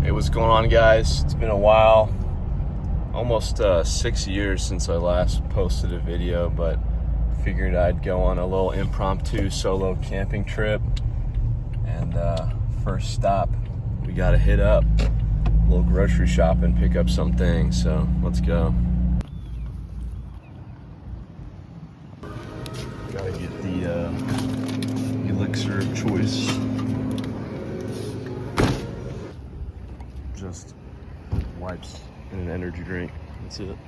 Hey, what's going on, guys? It's been a while, almost 6 years since I last posted a video, but figured I'd go on a little impromptu solo camping trip. And first stop, we gotta hit up a little grocery shop and pick up some things, so let's go. Gotta get the elixir of choice. Just wipes and an energy drink. That's it.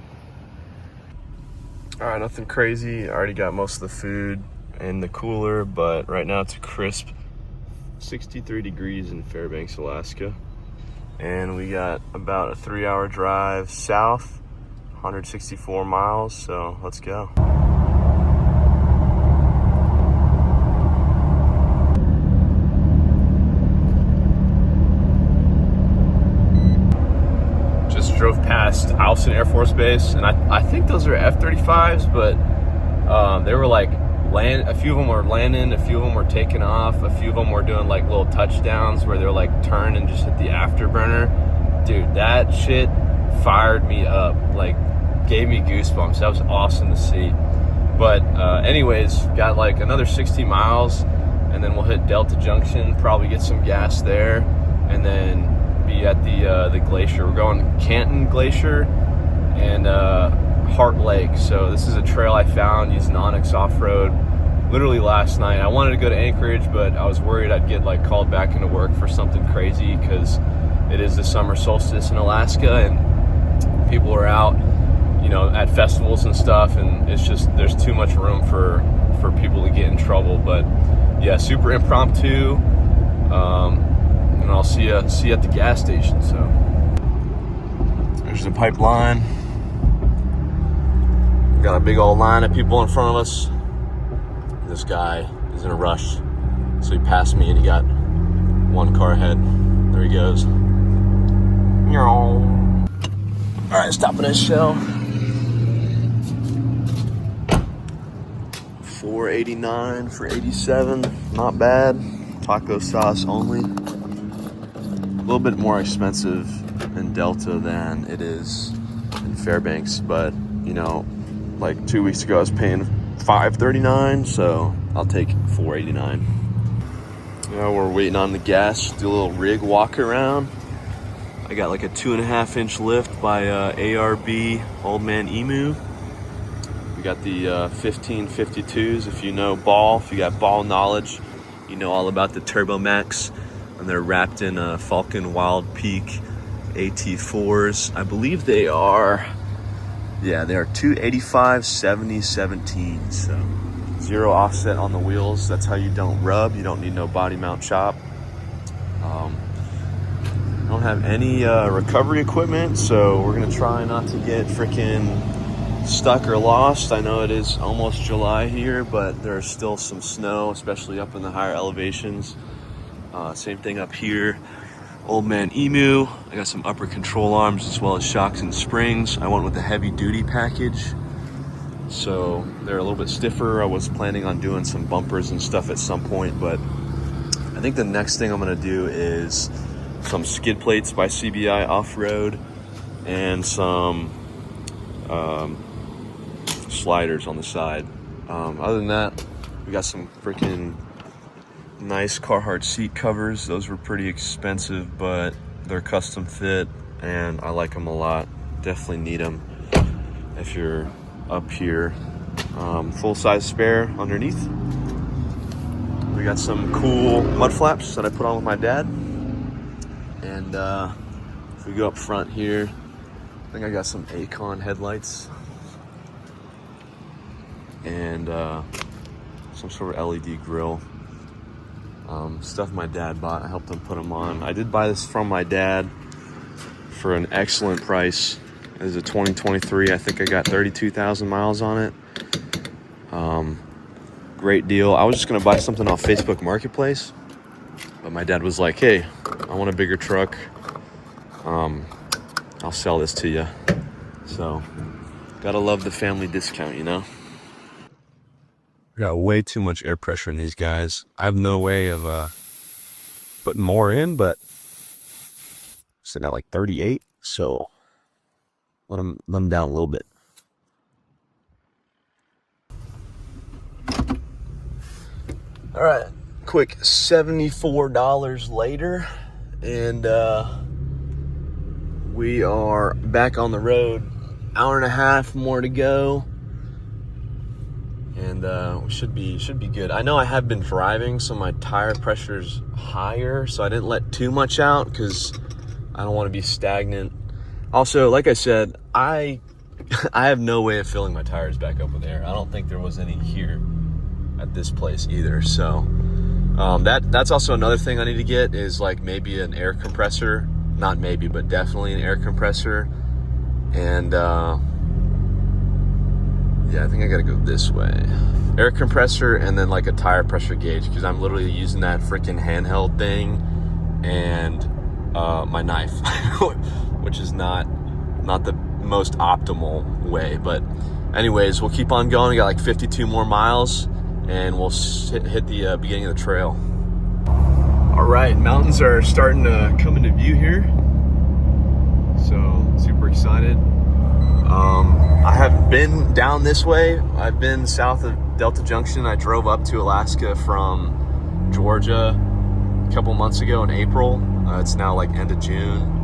All right, nothing crazy. I already got most of the food in the cooler, but right now it's a crisp 63 degrees in Fairbanks, Alaska. And we got about a 3-hour drive south, 164 miles, so let's go. Drove past Alaskan Air Force Base, and I think those are F-35s, but they were like a few of them were landing, a few of them were taking off, a few of them were doing like little touchdowns where they're like turn and just hit the afterburner. Dude, that shit fired me up, like gave me goosebumps. That was awesome to see. But anyways, got like another 60 miles, and then we'll hit Delta Junction, probably get some gas there, and then be at the glacier. We're going Canton Glacier and Heart Lake. So this is a trail I found using Onyx off-road literally last night. I wanted to go to Anchorage, but I was worried I'd get like called back into work for something crazy because it is the summer solstice in Alaska and people are out, you know, at festivals and stuff, and it's just there's too much room for people to get in trouble. But yeah, super impromptu. And I'll see you at the gas station. So there's the pipeline. We got a big old line of people in front of us. This guy is in a rush, so he passed me and he got one car ahead. There he goes. All right, stopping at Shell. $4.89 for 87, not bad. Taco sauce only. A little bit more expensive in Delta than it is in Fairbanks, but you know, like 2 weeks ago I was paying $5.39, so I'll take $4.89. You know, we're waiting on the gas, do a little rig walk around. I got like a 2.5-inch lift by ARB Old Man Emu. We got the 1552s. If you know ball, if you got ball knowledge, you know all about the Turbo Max. And they're wrapped in Falcon Wild Peak AT4s. I believe they are 285 70 17. So 0 offset on the wheels. That's how you don't rub. You don't need no body mount chop. I don't have any recovery equipment, so we're gonna try not to get freaking stuck or lost. I know it is almost July here, but there's still some snow, especially up in the higher elevations. Same thing up here. Old Man Emu. I got some upper control arms as well as shocks and springs. I went with the heavy duty package, so they're a little bit stiffer. I was planning on doing some bumpers and stuff at some point, but I think the next thing I'm gonna do is some skid plates by CBI off-road and some sliders on the side. Other than that, we got some freaking nice Carhartt seat covers. Those were pretty expensive, but they're custom fit and I like them a lot. Definitely need them if you're up here. Full-size spare underneath. We got some cool mud flaps that I put on with my dad. And if we go up front here, I think I got some Acon headlights and some sort of LED grill. Stuff my dad bought. I helped him put them on. I did buy this from my dad for an excellent price. It is a 2023. I think I got 32,000 miles on it. Great deal. I was just gonna buy something off Facebook Marketplace, but my dad was like, "Hey, I want a bigger truck. I'll sell this to you." So, gotta love the family discount, you know? I got way too much air pressure in these guys. I have no way of putting more in, but sitting at like 38. So let them down a little bit. All right, quick $74 later, and we are back on the road. Hour and a half more to go, and we should be good. I know I have been driving, so my tire pressure's higher, so I didn't let too much out because I don't want to be stagnant. Also, like I said, I have no way of filling my tires back up with air. I don't think there was any here at this place either. So that's also another thing I need to get, is like maybe an air compressor. Not maybe, but definitely an air compressor. And yeah, I think I gotta go this way. Air compressor and then like a tire pressure gauge, because I'm literally using that freaking handheld thing and my knife, which is not the most optimal way. But anyways, we'll keep on going. We got like 52 more miles and we'll hit the beginning of the trail. All right, mountains are starting to come into view here, so super excited. I have been down this way. I've been south of Delta Junction. I drove up to Alaska from Georgia a couple months ago in April. It's now like end of June.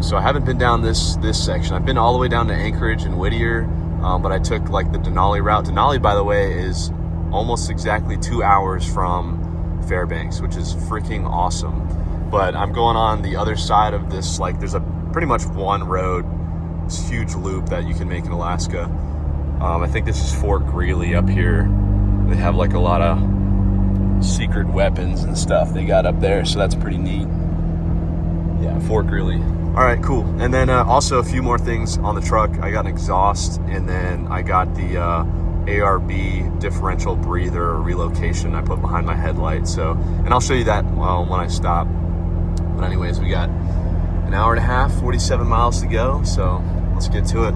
So I haven't been down this section. I've been all the way down to Anchorage and Whittier, but I took like the Denali route. Denali, by the way, is almost exactly 2 hours from Fairbanks, which is freaking awesome. But I'm going on the other side of this, like there's a pretty much one road, this huge loop that you can make in Alaska. I think this is Fort Greely up here. They have like a lot of secret weapons and stuff they got up there, so that's pretty neat. Yeah, Fort Greely. All right, cool. And then also a few more things on the truck. I got an exhaust, and then I got the ARB differential breather relocation I put behind my headlight. So, and I'll show you that when I stop. But anyways, we got an hour and a half, 47 miles to go. So let's get to it.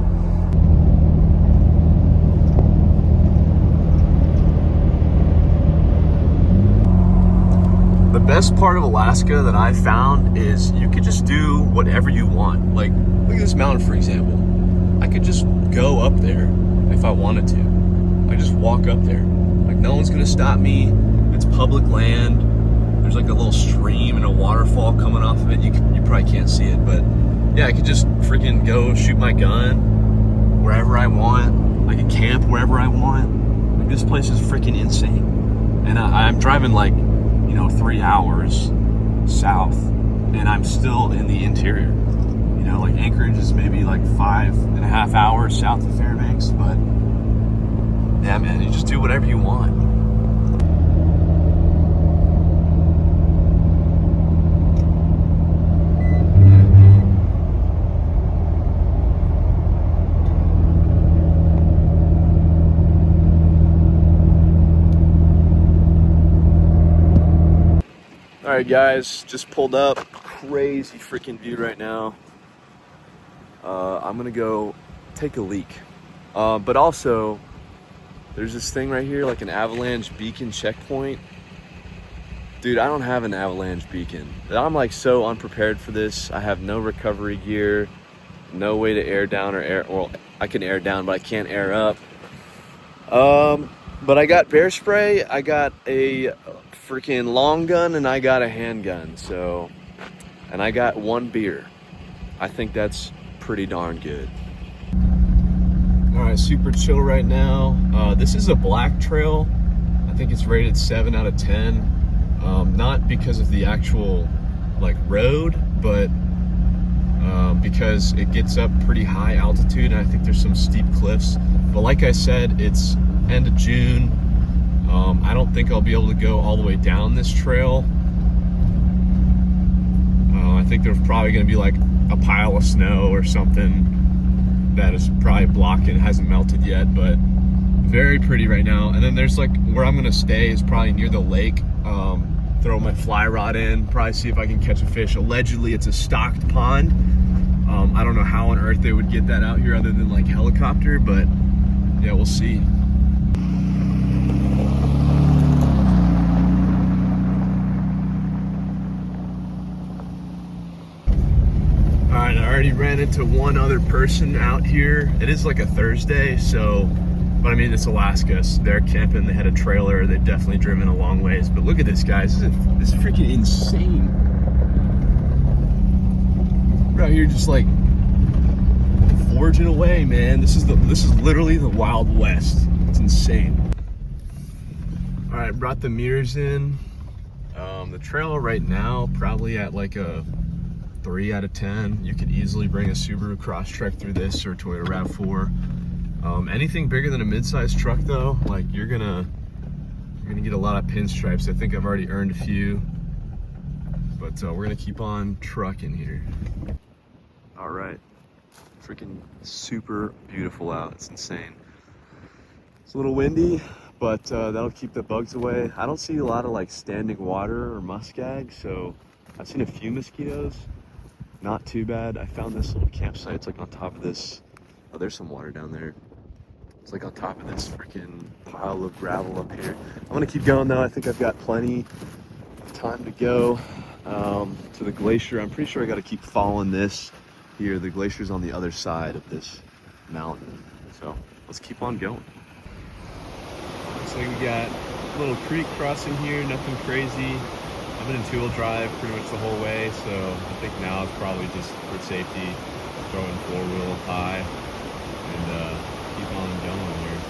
The best part of Alaska that I found is you could just do whatever you want. Like, look at this mountain, for example. I could just go up there if I wanted to. I just walk up there. Like, no one's gonna stop me. It's public land. There's like a little stream and a waterfall coming off of it. You probably can't see it, but yeah, I could just freaking go shoot my gun wherever I want. I could camp wherever I want. Like, this place is freaking insane. And I'm driving like, 3 hours south, and I'm still in the interior. Like Anchorage is maybe like 5.5 hours south of Fairbanks, but yeah, man, you just do whatever you want. All right, guys, just pulled up. Crazy freaking view right now. I'm gonna go take a leak. But also, there's this thing right here, like an avalanche beacon checkpoint. Dude, I don't have an avalanche beacon. I'm like so unprepared for this. I have no recovery gear, no way to air down well, I can air down, but I can't air up. But I got bear spray, I got a freaking long gun, and I got a handgun. So, and I got one beer. I think that's pretty darn good. All right, super chill right now. This is a black trail. I think it's rated 7 out of 10. Not because of the actual like road, but because it gets up pretty high altitude, and I think there's some steep cliffs. But like I said, it's end of June. I don't think I'll be able to go all the way down this trail. I think there's probably going to be like a pile of snow or something that is probably blocking, hasn't melted yet, but very pretty right now. And then there's like where I'm going to stay is probably near the lake. Throw my fly rod in, probably see if I can catch a fish. Allegedly, it's a stocked pond. I don't know how on earth they would get that out here other than like helicopter, but yeah, we'll see. already ran into one other person out here. It is like a Thursday, so, but I mean, it's Alaska. So they're camping, they had a trailer, they've definitely driven a long ways. But look at this, guys, this is freaking insane. We're out here just like forging away, man. This is literally the Wild West. It's insane. All right, brought the mirrors in. The trail right now, probably at like a 3 out of 10. You could easily bring a Subaru Crosstrek through this or a Toyota RAV4. Anything bigger than a mid-sized truck though, like you're gonna get a lot of pinstripes. I think I've already earned a few, but we're gonna keep on trucking here. All right, freaking super beautiful out. It's insane. It's a little windy, but that'll keep the bugs away. I don't see a lot of like standing water or muskeg, so I've seen a few mosquitoes. Not too bad. I found this little campsite. It's like on top of this. Oh, there's some water down there. It's like on top of this freaking pile of gravel up here. I'm gonna keep going though. I think I've got plenty of time to go to the glacier. I'm pretty sure I got to keep following this here. The glacier's on the other side of this mountain. So let's keep on going. So we got a little creek crossing here, nothing crazy. I've been in two-wheel drive pretty much the whole way, so I think now it's probably just for safety, throwing four-wheel high and keep on going here.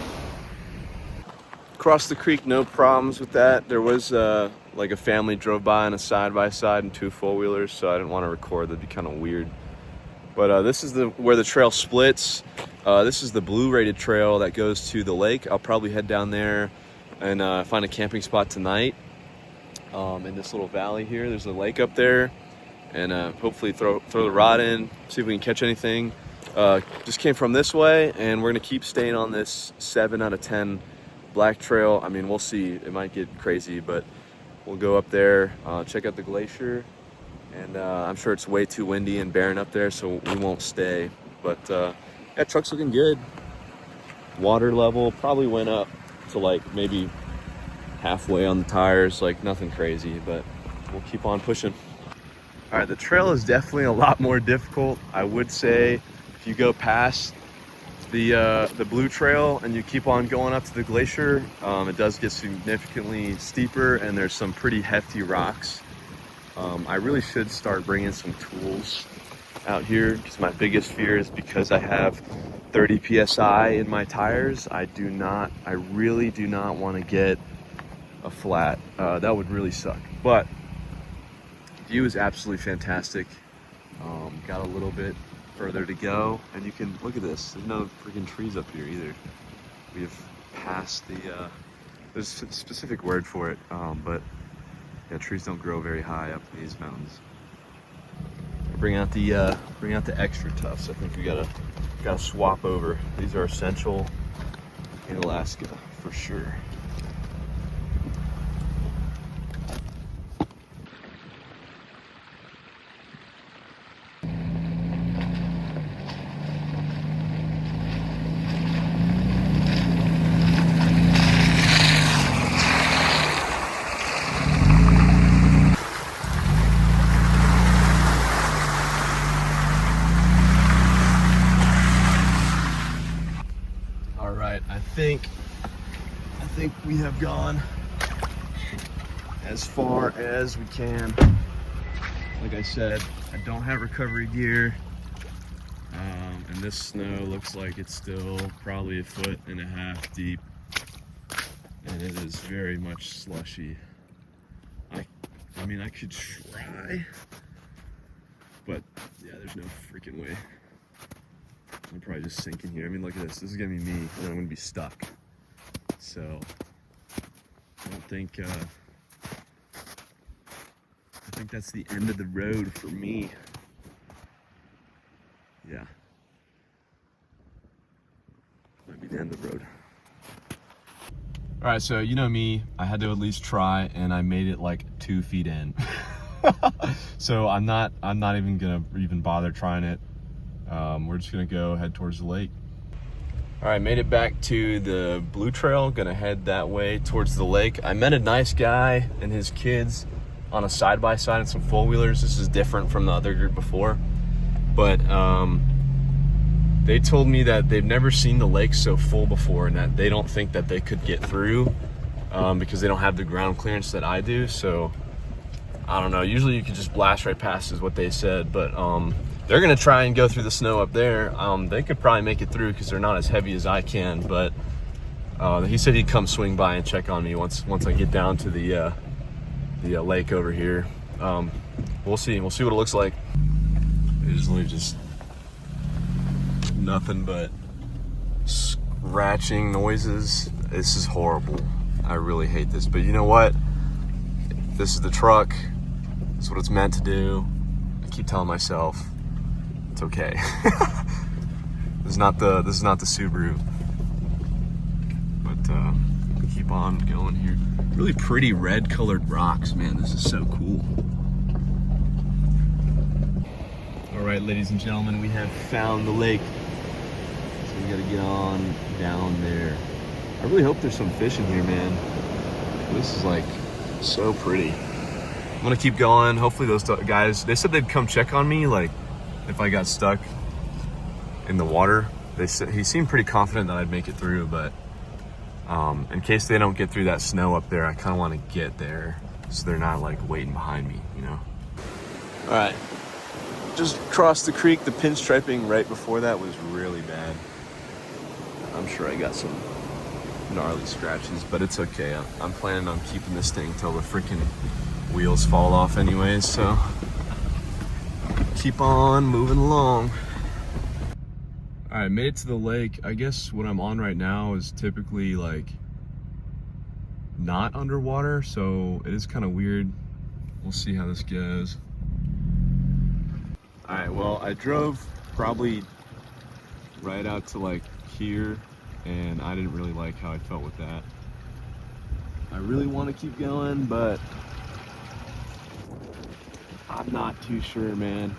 Across the creek, no problems with that. There was like a family drove by on a side-by-side and two four-wheelers, so I didn't want to record. That'd be kind of weird. But this is where the trail splits. This is the blue rated trail that goes to the lake. I'll probably head down there and find a camping spot tonight in this little valley here. There's a lake up there, and hopefully throw the rod in, see if we can catch anything. Just came from this way, and we're gonna keep staying on this 7 out of 10 black trail. I mean, we'll see. It might get crazy, but we'll go up there, check out the glacier. And I'm sure it's way too windy and barren up there, so we won't stay. But yeah, truck's looking good. Water level probably went up to like maybe halfway on the tires, like nothing crazy, but we'll keep on pushing. All right, the trail is definitely a lot more difficult. I would say if you go past the blue trail and you keep on going up to the glacier, it does get significantly steeper, and there's some pretty hefty rocks. I really should start bringing some tools out here, because my biggest fear is because I have 30 PSI in my tires, I really do not want to get a flat. That would really suck. But view is absolutely fantastic. Got a little bit further to go, and you can look at this. There's no freaking trees up here either. We have passed the there's a specific word for it, but yeah, trees don't grow very high up in these mountains. Bring out the extra tufts. I think we gotta swap over. These are essential in Alaska for sure. I think we have gone as far as we can. Like I said, I don't have recovery gear, and this snow looks like it's still probably 1.5 feet deep, and it is very much slushy. I mean, I could try, but yeah, there's no freaking way. I'm probably just sinking here. I mean, look at this. This is gonna be me, and I'm gonna be stuck. So I don't think I think that's the end of the road for me. Yeah, might be the end of the road. All right, so you know me, I had to at least try, and I made it like 2 feet in. So I'm not even gonna bother trying it. We're just gonna go head towards the lake. All right, made it back to the blue trail. Gonna head that way towards the lake. I met a nice guy and his kids on a side-by-side and some four-wheelers. This is different from the other group before. but they told me that they've never seen the lake so full before, and that they don't think that they could get through because they don't have the ground clearance that I do. So I don't know. Usually you could just blast right past is what they said, but they're gonna try and go through the snow up there. They could probably make it through because they're not as heavy as I can, but he said he'd come swing by and check on me once I get down to the lake over here. We'll see what it looks like. There's literally just nothing but scratching noises. This is horrible. I really hate this, but you know what? This is the truck. It's what it's meant to do. I keep telling myself it's okay. This is not the Subaru. But keep on going here. Really pretty red colored rocks, man. This is so cool. All right, ladies and gentlemen, we have found the lake. So we gotta get on down there. I really hope there's some fish in here, man. This is like so pretty. I'm gonna keep going. Hopefully those guys, they said they'd come check on me, like if I got stuck in the water. They said he seemed pretty confident that I'd make it through, but in case they don't get through that snow up there, I kind of want to get there so they're not like waiting behind me, you know. All right, just crossed the creek. The pinstriping right before that was really bad. I'm sure I got some gnarly scratches, but it's okay. I'm planning on keeping this thing till the freaking wheels fall off anyways, so keep on moving along. All right, made it to the lake. I guess what I'm on right now is typically like not underwater, so it is kind of weird. We'll see how this goes. All right, well, I drove probably right out to like here, and I didn't really like how I felt with that. I really want to keep going, but I'm not too sure, man.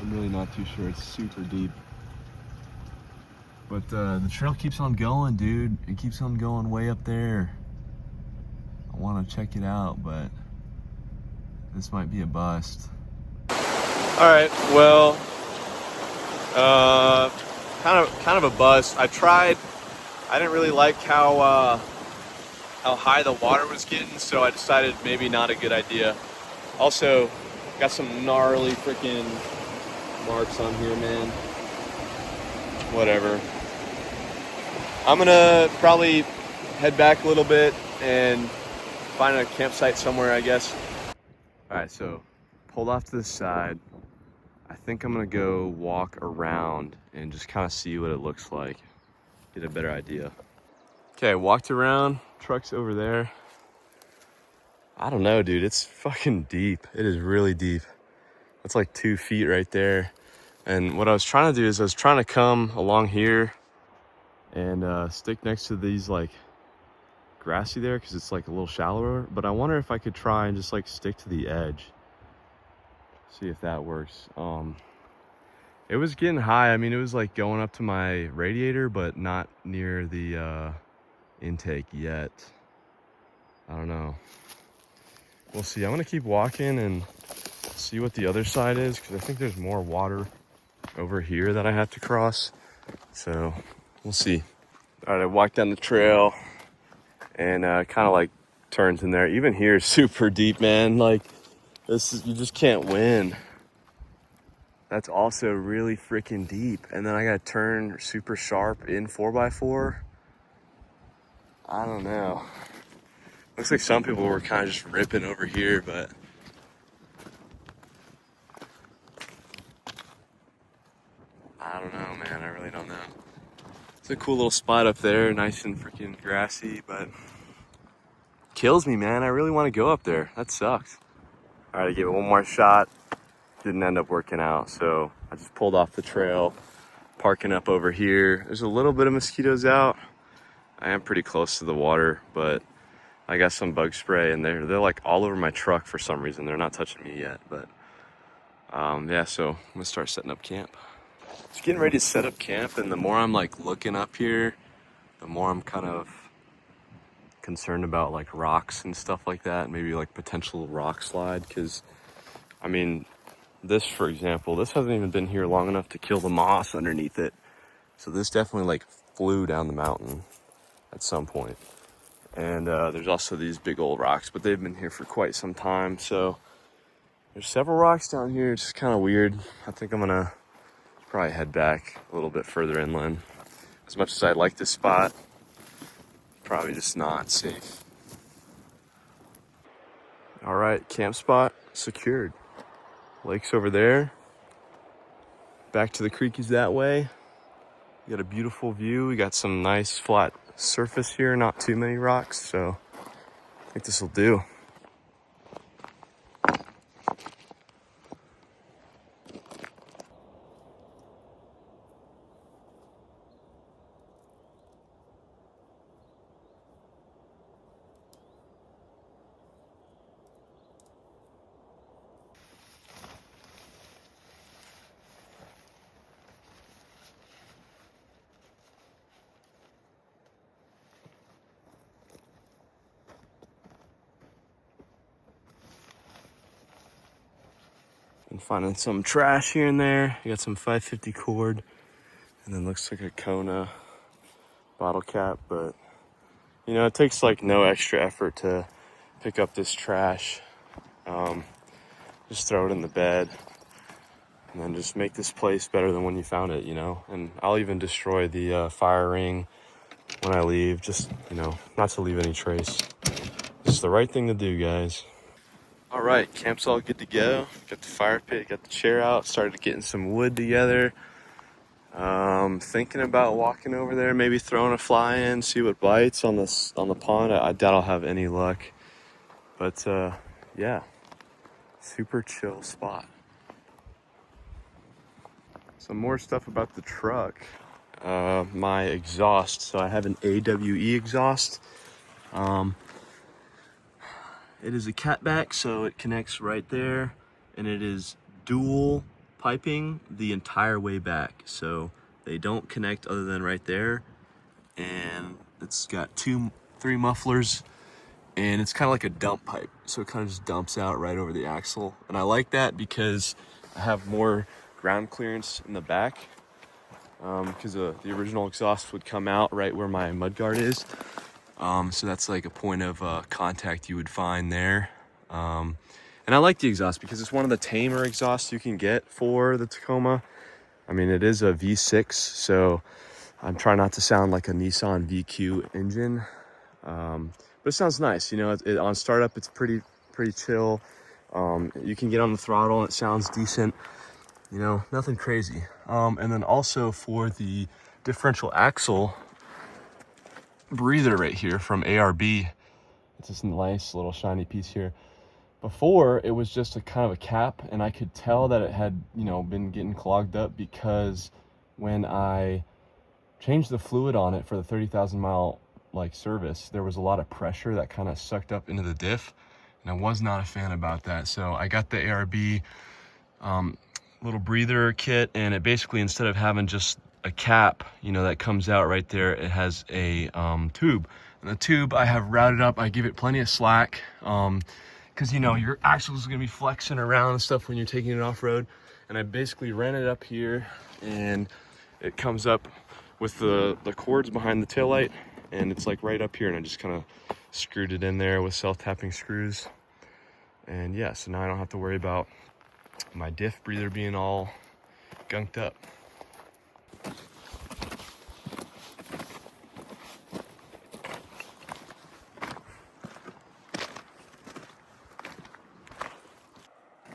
I'm really not too sure. It's super deep. But the trail keeps on going, dude. It keeps on going way up there. I want to check it out, but this might be a bust. All right, well, kind of a bust. I tried. I didn't really like how high the water was getting, so I decided maybe not a good idea. Also, got some gnarly freaking marks on here, man. Whatever. I'm gonna probably head back a little bit and find a campsite somewhere, I guess. All right, so pulled off to the side. I think I'm gonna go walk around and just kind of see what it looks like, get a better idea. Okay, walked around, truck's over there. I don't know, dude, it's fucking deep. It is really deep. That's like 2 feet right there. And what I was trying to do is I was trying to come along here and stick next to these like grassy there because it's like a little shallower, but I wonder if I could try and just like stick to the edge, see if that works. It was getting high. I mean, it was like going up to my radiator, but not near the intake yet. I don't know. We'll see. I'm gonna keep walking and see what the other side is, because I think there's more water over here that I have to cross. So we'll see. All right, I walked down the trail and kind of like turns in there. Even here is super deep, man. Like this is, you just can't win. That's also really freaking deep. And then I gotta turn super sharp in 4x4. I don't know. Looks like some people were kind of just ripping over here, but I don't know, man. I really don't know. It's a cool little spot up there, nice and freaking grassy, but kills me, man. I really want to go up there. That sucks. All right, I gave it one more shot. Didn't end up working out, so I just pulled off the trail, parking up over here. There's a little bit of mosquitoes out. I am pretty close to the water, but I got some bug spray, and they're like all over my truck for some reason. They're not touching me yet, but yeah, so I'm gonna start setting up camp. Just getting ready to set up camp, and the more I'm like looking up here, the more I'm kind of concerned about like rocks and stuff like that, maybe like potential rock slide, because I mean, this, for example, this hasn't even been here long enough to kill the moss underneath it. So this definitely like flew down the mountain at some point. And there's also these big old rocks, but they've been here for quite some time. So there's several rocks down here. It's just kind of weird. I think I'm gonna probably head back a little bit further inland. As much as I like this spot, probably just not safe. All right, camp spot secured. Lake's over there. Back to the creek is that way. We got a beautiful view. We got some nice flat surface here, not too many rocks, so I think this will do. And finding some trash here and there. You got some 550 cord, and then looks like a Kona bottle cap, but you know, it takes like no extra effort to pick up this trash. Just throw it in the bed and then just make this place better than when you found it, you know? And I'll even destroy the fire ring when I leave, just, you know, not to leave any trace. It's the right thing to do, guys. All right, camp's all good to go. Got the fire pit, got the chair out, started getting some wood together. Thinking about walking over there, maybe throwing a fly in, see what bites on the pond. I doubt I'll have any luck, but yeah, super chill spot. Some more stuff about the truck. My exhaust. So I have an AWE exhaust. It is a catback, so it connects right there, and it is dual piping the entire way back. So they don't connect other than right there, and it's got three mufflers, and it's kind of like a dump pipe. So it kind of just dumps out right over the axle, and I like that because I have more ground clearance in the back. Because the original exhaust would come out right where my mudguard is. So that's like a point of contact you would find there. And I like the exhaust because it's one of the tamer exhausts you can get for the Tacoma. I mean, it is a V6, so I'm trying not to sound like a Nissan VQ engine. But it sounds nice, you know, on startup, it's pretty chill. You can get on the throttle and it sounds decent. You know, nothing crazy. And then also for the differential axle breather right here from ARB, it's this nice little shiny piece here. Before, it was just a kind of a cap, and I could tell that it had, you know, been getting clogged up because when I changed the fluid on it for the 30,000 mile like service, there was a lot of pressure that kind of sucked up into the diff, and I was not a fan about that. So I got the ARB little breather kit, and it basically, instead of having just a cap, you know, that comes out right there, it has a tube. And the tube I have routed up. I give it plenty of slack because you know your axle is going to be flexing around and stuff when you're taking it off road. And I basically ran it up here, and it comes up with the cords behind the taillight, and it's like right up here, and I just kind of screwed it in there with self-tapping screws. And yeah, so now I don't have to worry about my diff breather being all gunked up.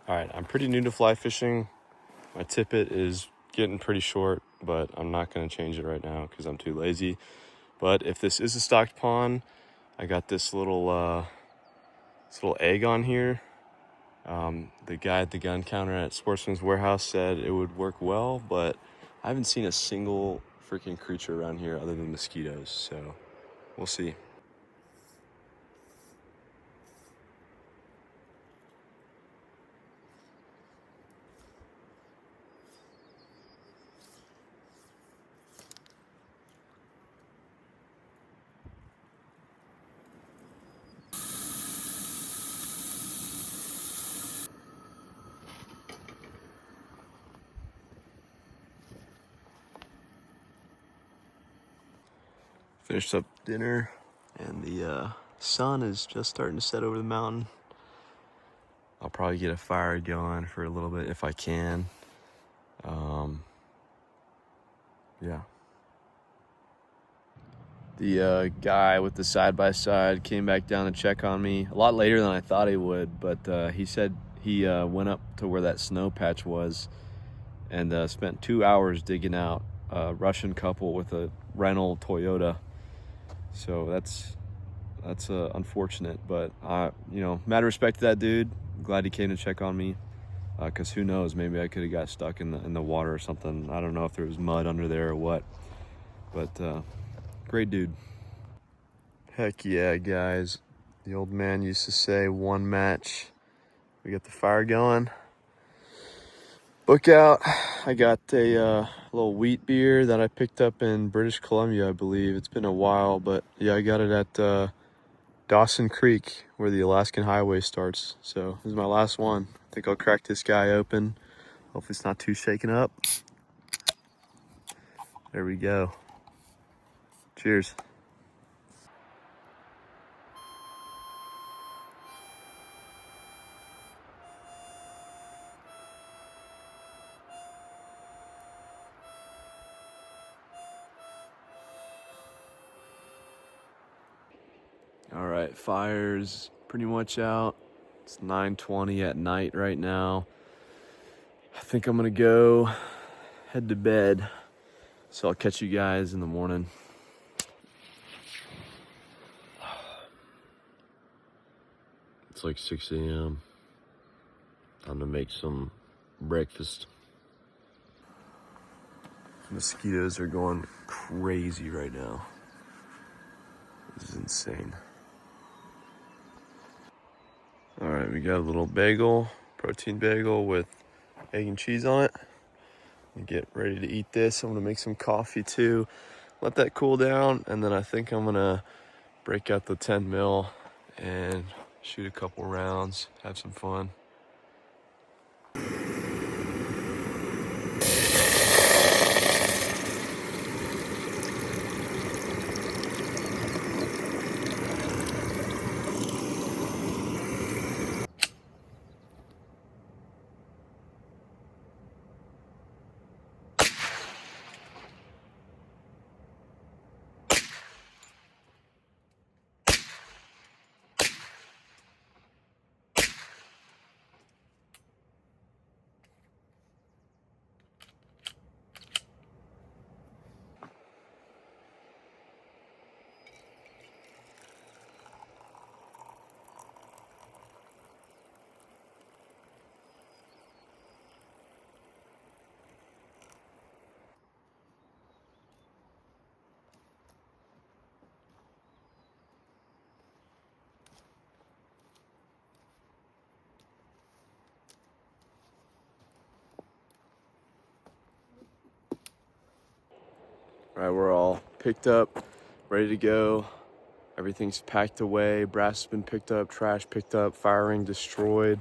All right, I'm pretty new to fly fishing. My tippet is getting pretty short, but I'm not going to change it right now because I'm too lazy. But if this is a stocked pond, I got this little egg on here. The guy at the gun counter at Sportsman's Warehouse said it would work well, but I haven't seen a single freaking creature around here other than mosquitoes, so we'll see. Finished up dinner, and the sun is just starting to set over the mountain. I'll probably get a fire going for a little bit if I can. Yeah. The guy with the side-by-side came back down to check on me a lot later than I thought he would, but he said he went up to where that snow patch was and spent 2 hours digging out a Russian couple with a rental Toyota. So that's unfortunate, but mad respect to that dude. I'm glad he came to check on me, because who knows, maybe I could have got stuck in the water or something. I don't know if there was mud under there or what, but great dude. Heck yeah, guys. The old man used to say, one match. We got the fire going. Look out. I got a little wheat beer that I picked up in British Columbia, I believe. It's been a while, but yeah, I got it at Dawson Creek, where the Alaskan highway starts. So this is my last one. I think I'll crack this guy open. Hopefully it's not too shaken up. There we go. Cheers. All right, fire's pretty much out. It's 9:20 at night right now. I think I'm gonna go head to bed. So I'll catch you guys in the morning. It's like 6 a.m. Time to make some breakfast. Mosquitoes are going crazy right now. This is insane. All right, we got a little bagel, protein bagel with egg and cheese on it. Get ready to eat this. I'm gonna make some coffee too. Let that cool down, and then I think I'm gonna break out the 10 mil and shoot a couple rounds, have some fun. All right, we're all picked up, ready to go. Everything's packed away. Brass has been picked up, trash picked up, fire ring destroyed.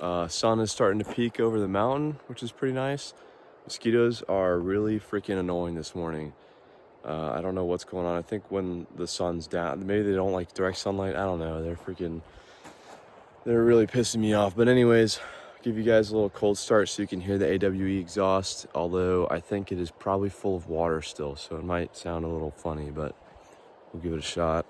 Sun is starting to peek over the mountain, which is pretty nice. Mosquitoes are really freaking annoying this morning. I don't know what's going on. I think when the sun's down, maybe they don't like direct sunlight. I don't know. They're really pissing me off. But anyways, give you guys a little cold start so you can hear the AWE exhaust. Although I think it is probably full of water still, so it might sound a little funny, but we'll give it a shot.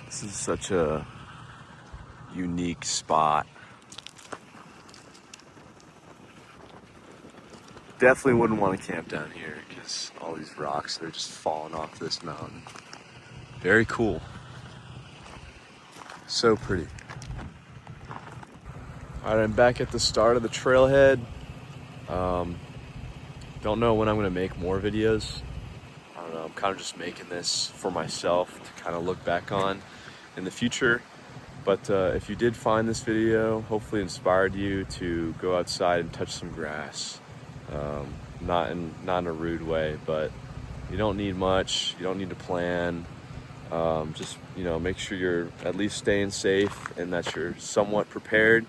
This is such a unique spot. Definitely wouldn't want to camp down here because all these rocks, they're just falling off this mountain. Very cool. So pretty. All right, I'm back at the start of the trailhead. Don't know when I'm gonna make more videos. I don't know, I'm kind of just making this for myself to kind of look back on in the future. But if you did find this video, hopefully inspired you to go outside and touch some grass. Not in a rude way, but you don't need much. You don't need to plan. Just, you know, make sure you're at least staying safe and that you're somewhat prepared.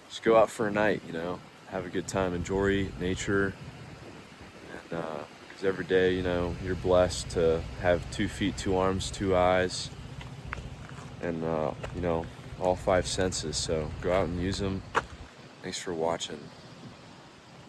Just go out for a night, you know, have a good time, enjoy nature. And because every day, you know, you're blessed to have 2 feet, 2 arms, 2 eyes, and you know, all 5 senses. So go out and use them. Thanks for watching.